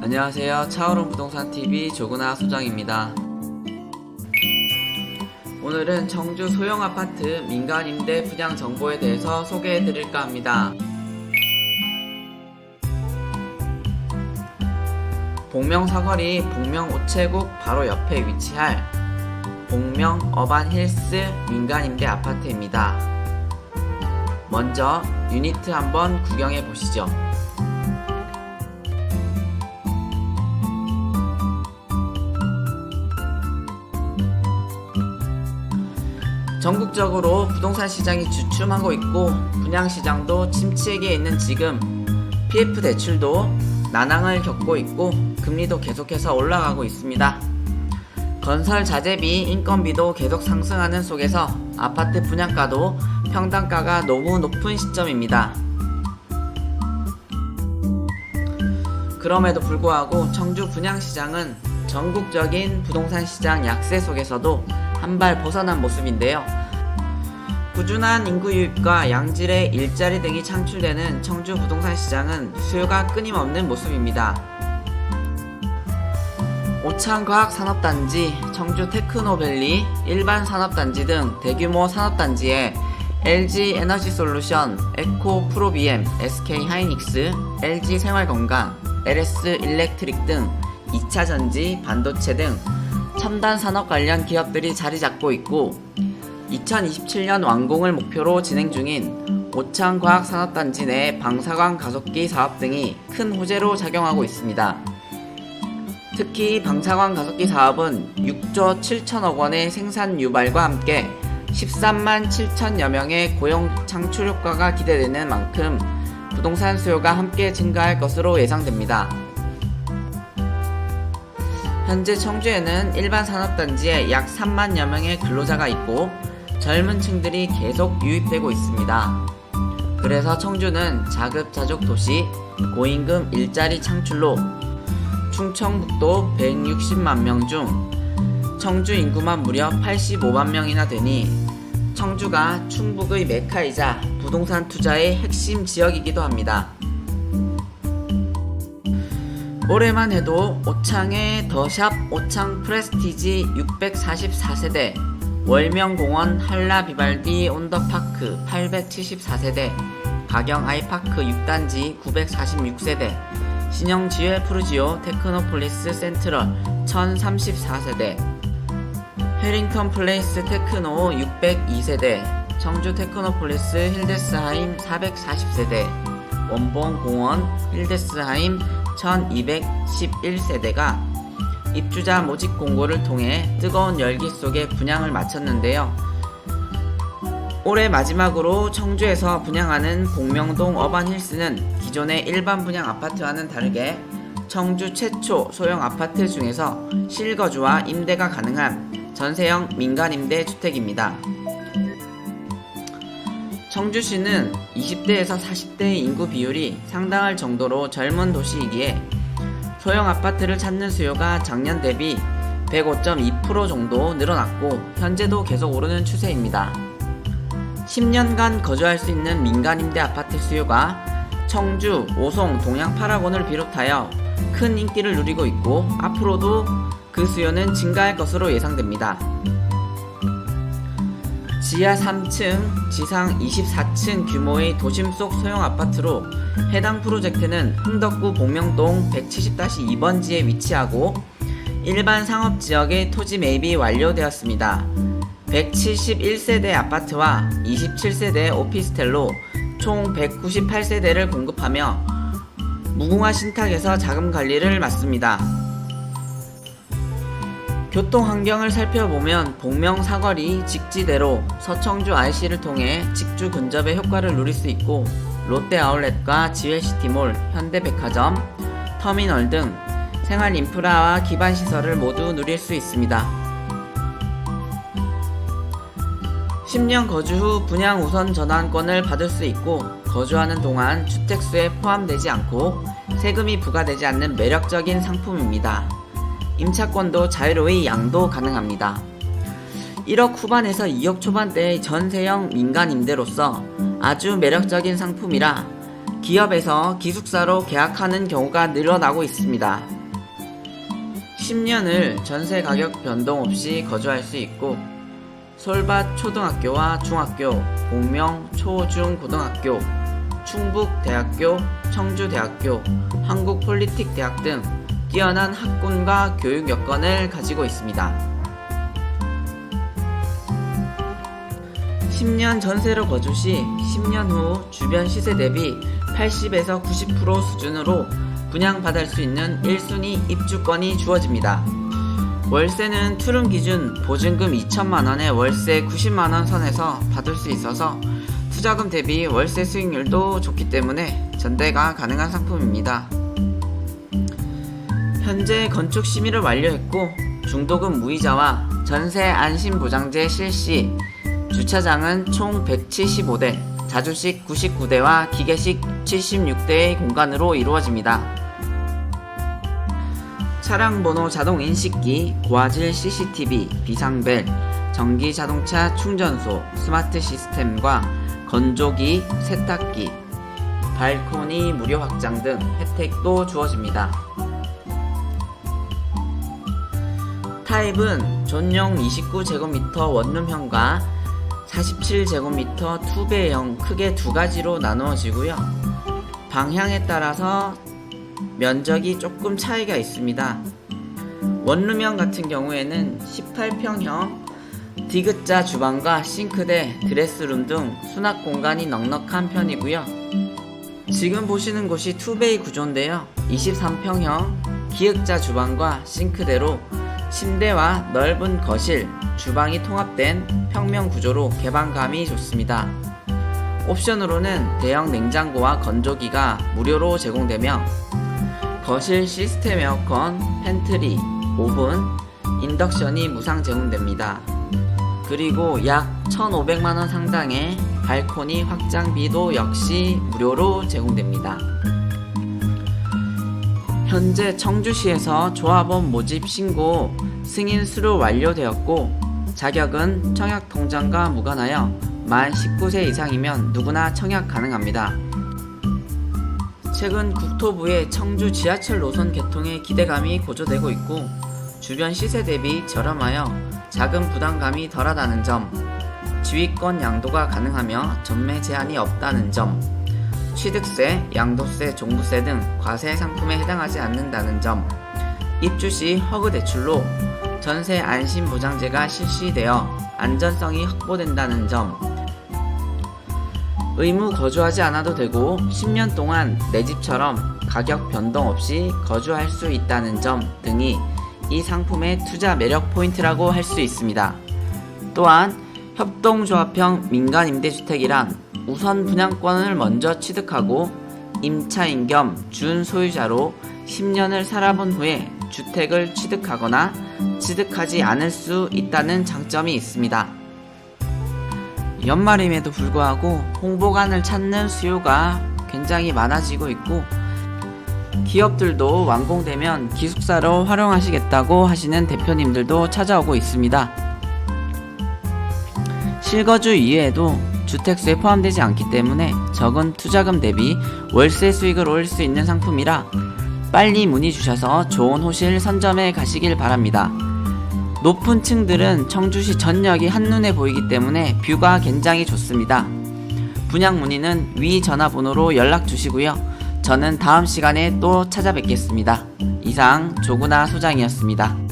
안녕하세요. 차오름 부동산TV 조근아 소장입니다. 오늘은 청주 소형 아파트 민간 임대 분양 정보에 대해서 소개해 드릴까 합니다. 복명 사거리 복명 우체국 바로 옆에 위치할 복명 어반힐스 민간 임대 아파트입니다. 먼저 유니트 한번 구경해 보시죠. 전국적으로 부동산 시장이 주춤하고 있고 분양시장도 침체기에 있는 지금 PF 대출도 난항을 겪고 있고 금리도 계속해서 올라가고 있습니다. 건설 자재비, 인건비도 계속 상승하는 속에서 아파트 분양가도 평당가가 너무 높은 시점입니다. 그럼에도 불구하고 청주 분양시장은 전국적인 부동산 시장 약세 속에서도 한 발 벗어난 모습인데요. 꾸준한 인구 유입과 양질의 일자리 등이 창출되는 청주 부동산 시장은 수요가 끊임없는 모습입니다. 오창과학산업단지, 청주 테크노밸리, 일반산업단지 등 대규모 산업단지에 LG에너지솔루션, 에코프로비엠, SK하이닉스, LG생활건강, LS일렉트릭 등 2차전지, 반도체 등 첨단 산업 관련 기업들이 자리 잡고 있고 2027년 완공을 목표로 진행 중인 오창과학산업단지 내 방사광 가속기 사업 등이 큰 호재로 작용하고 있습니다. 특히 방사광 가속기 사업은 6조 7천억 원의 생산 유발과 함께 13만 7천여 명의 고용 창출 효과가 기대되는 만큼 부동산 수요가 함께 증가할 것으로 예상됩니다. 현재 청주에는 일반 산업단지에 약 3만여 명의 근로자가 있고 젊은 층들이 계속 유입되고 있습니다. 그래서 청주는 자급자족 도시, 고임금 일자리 창출로 충청북도 160만 명 중 청주 인구만 무려 85만 명이나 되니 청주가 충북의 메카이자 부동산 투자의 핵심 지역이기도 합니다. 올해만 해도 오창의 더샵 오창 프레스티지 644세대, 월명공원 한라비발디 온더파크 874세대, 가경 아이파크 6단지 946세대, 신영지회 푸르지오 테크노폴리스 센트럴 1034세대, 해링턴 플레이스 테크노 602세대, 청주 테크노폴리스 힐데스하임 440세대, 원봉공원 힐데스하임 1211세대가 입주자 모집 공고를 통해 뜨거운 열기 속에 분양을 마쳤는데요. 올해 마지막으로 청주에서 분양하는 복명동 어반힐스는 기존의 일반 분양 아파트와는 다르게 청주 최초 소형 아파트 중에서 실거주와 임대가 가능한 전세형 민간임대 주택입니다. 청주시는 20대에서 40대의 인구 비율이 상당할 정도로 젊은 도시이기에 소형 아파트를 찾는 수요가 작년 대비 105.2% 정도 늘어났고 현재도 계속 오르는 추세입니다. 10년간 거주할 수 있는 민간 임대 아파트 수요가 청주, 오송, 동양 파라곤을 비롯하여 큰 인기를 누리고 있고 앞으로도 그 수요는 증가할 것으로 예상됩니다. 지하 3층, 지상 24층 규모의 도심 속 소형 아파트로 해당 프로젝트는 흥덕구 복명동 170-2번지에 위치하고 일반 상업지역의 토지 매입이 완료되었습니다. 171세대 아파트와 27세대 오피스텔로 총 198세대를 공급하며 무궁화 신탁에서 자금 관리를 맡습니다. 교통 환경을 살펴보면 복명 사거리 직지대로 서청주 IC를 통해 직주 근접의 효과를 누릴 수 있고 롯데 아울렛과 지웰시티몰, 현대백화점, 터미널 등 생활 인프라와 기반 시설을 모두 누릴 수 있습니다. 10년 거주 후 분양 우선 전환권을 받을 수 있고 거주하는 동안 주택수에 포함되지 않고 세금이 부과되지 않는 매력적인 상품입니다. 임차권도 자유로이 양도 가능합니다. 1억 후반에서 2억 초반대의 전세형 민간 임대로서 아주 매력적인 상품이라 기업에서 기숙사로 계약하는 경우가 늘어나고 있습니다. 10년을 전세 가격 변동 없이 거주할 수 있고 솔밭 초등학교와 중학교, 복명 초중고등학교, 충북대학교, 청주대학교, 한국폴리틱대학 등 뛰어난 학군과 교육 여건을 가지고 있습니다. 10년 전세로 거주 시 10년 후 주변 시세 대비 80에서 90% 수준으로 분양받을 수 있는 1순위 입주권이 주어집니다. 월세는 투룸 기준 보증금 2천만원에 월세 90만원 선에서 받을 수 있어서 투자금 대비 월세 수익률도 좋기 때문에 전대가 가능한 상품입니다. 현재 건축 심의를 완료했고 중도금 무이자와 전세 안심보장제 실시, 주차장은 총 175대, 자주식 99대와 기계식 76대의 공간으로 이루어집니다. 차량 번호 자동 인식기, 고화질 CCTV, 비상벨, 전기 자동차 충전소, 스마트 시스템과 건조기, 세탁기, 발코니 무료 확장 등 혜택도 주어집니다. 타입은 전용 29제곱미터 원룸형과 47제곱미터 투배형 크게 두 가지로 나누어지고요. 방향에 따라서 면적이 조금 차이가 있습니다. 원룸형 같은 경우에는 18평형 디귿자 주방과 싱크대, 드레스룸 등 수납 공간이 넉넉한 편이고요. 지금 보시는 곳이 투베이 구조인데요. 23평형 기역자 주방과 싱크대로 침대와 넓은 거실, 주방이 통합된 평면 구조로 개방감이 좋습니다. 옵션으로는 대형 냉장고와 건조기가 무료로 제공되며 거실 시스템 에어컨, 팬트리, 오븐, 인덕션이 무상 제공됩니다. 그리고 약 1,500만원 상당의 발코니 확장비도 역시 무료로 제공됩니다. 현재 청주시에서 조합원 모집 신고 승인 수료 완료되었고 자격은 청약통장과 무관하여 만 19세 이상이면 누구나 청약 가능합니다. 최근 국토부의 청주 지하철 노선 개통에 기대감이 고조되고 있고 주변 시세 대비 저렴하여 자금 부담감이 덜하다는 점, 지위권 양도가 가능하며 전매 제한이 없다는 점, 취득세, 양도세, 종부세 등 과세 상품에 해당하지 않는다는 점, 입주 시 허그 대출로 전세 안심보장제가 실시되어 안전성이 확보된다는 점, 의무 거주하지 않아도 되고 10년 동안 내 집처럼 가격 변동 없이 거주할 수 있다는 점 등이 이 상품의 투자 매력 포인트라고 할 수 있습니다. 또한 협동조합형 민간임대주택이란 우선 분양권을 먼저 취득하고 임차인 겸 준소유자로 10년을 살아본 후에 주택을 취득하거나 취득하지 않을 수 있다는 장점이 있습니다. 연말임에도 불구하고 홍보관을 찾는 수요가 굉장히 많아지고 있고 기업들도 완공되면 기숙사로 활용하시겠다고 하시는 대표님들도 찾아오고 있습니다. 실거주 이외에도 주택수에 포함되지 않기 때문에 적은 투자금 대비 월세 수익을 올릴 수 있는 상품이라 빨리 문의 주셔서 좋은 호실 선점해 가시길 바랍니다. 높은 층들은 청주시 전역이 한눈에 보이기 때문에 뷰가 굉장히 좋습니다. 분양 문의는 위 전화번호로 연락 주시고요. 저는 다음 시간에 또 찾아뵙겠습니다. 이상 조구나 소장이었습니다.